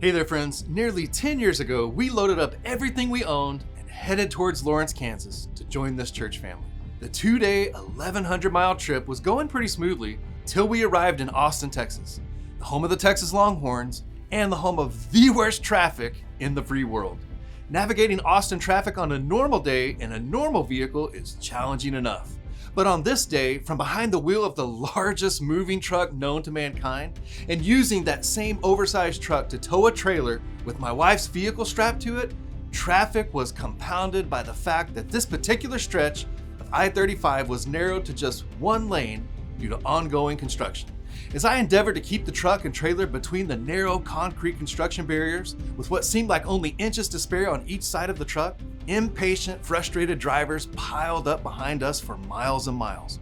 Hey there friends, nearly 10 years ago, we loaded up everything we owned and headed towards Lawrence, Kansas to join this church family. The 2-day, 1,100-mile trip was going pretty smoothly till we arrived in Austin, Texas, the home of the Texas Longhorns and the home of the worst traffic in the free world. Navigating Austin traffic on a normal day in a normal vehicle is challenging enough. But on this day, from behind the wheel of the largest moving truck known to mankind, and using that same oversized truck to tow a trailer with my wife's vehicle strapped to it, traffic was compounded by the fact that this particular stretch of I-35 was narrowed to just one lane due to ongoing construction. As I endeavored to keep the truck and trailer between the narrow concrete construction barriers, with what seemed like only inches to spare on each side of the truck, impatient, frustrated drivers piled up behind us for miles and miles.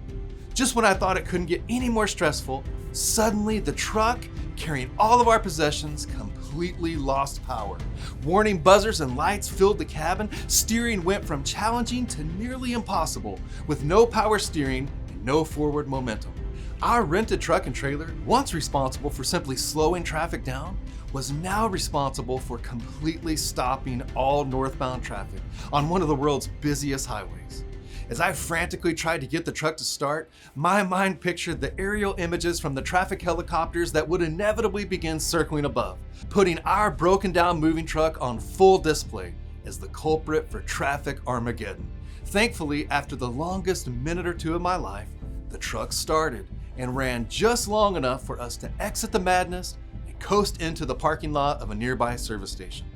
Just when I thought it couldn't get any more stressful, suddenly the truck, carrying all of our possessions, completely lost power. Warning buzzers and lights filled the cabin. Steering went from challenging to nearly impossible, with no power steering and no forward momentum. Our rented truck and trailer, once responsible for simply slowing traffic down, was now responsible for completely stopping all northbound traffic on one of the world's busiest highways. As I frantically tried to get the truck to start, my mind pictured the aerial images from the traffic helicopters that would inevitably begin circling above, putting our broken down moving truck on full display as the culprit for traffic Armageddon. Thankfully, after the longest minute or two of my life, the truck started and ran just long enough for us to exit the madness and coast into the parking lot of a nearby service station.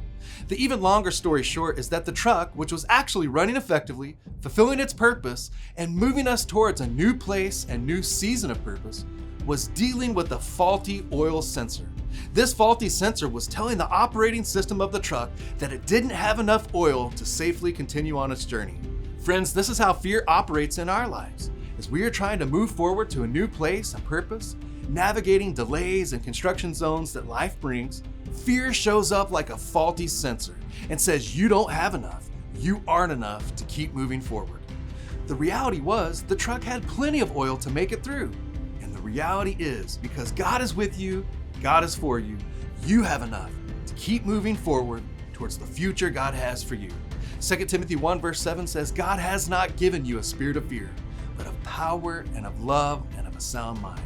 The even longer story short is that the truck, which was actually running effectively, fulfilling its purpose, and moving us towards a new place and new season of purpose, was dealing with a faulty oil sensor. This faulty sensor was telling the operating system of the truck that it didn't have enough oil to safely continue on its journey. Friends, this is how fear operates in our lives. As we are trying to move forward to a new place and purpose, navigating delays and construction zones that life brings, fear shows up like a faulty sensor and says you don't have enough, you aren't enough to keep moving forward. The reality was the truck had plenty of oil to make it through. And the reality is, because God is with you, God is for you, you have enough to keep moving forward towards the future God has for you. 2 Timothy 1 verse 7 says, God has not given you a spirit of fear, but of power and of love and of a sound mind.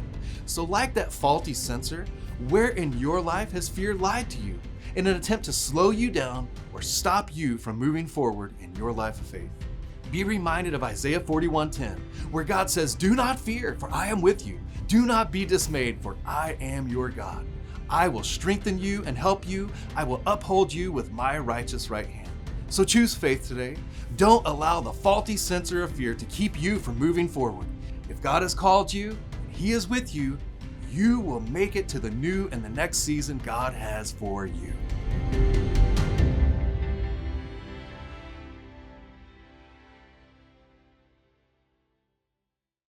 So like that faulty sensor, where in your life has fear lied to you in an attempt to slow you down or stop you from moving forward in your life of faith? Be reminded of Isaiah 41:10, where God says, do not fear, for I am with you. Do not be dismayed, for I am your God. I will strengthen you and help you. I will uphold you with my righteous right hand. So choose faith today. Don't allow the faulty sensor of fear to keep you from moving forward. If God has called you, and He is with you, you will make it to the new and the next season God has for you.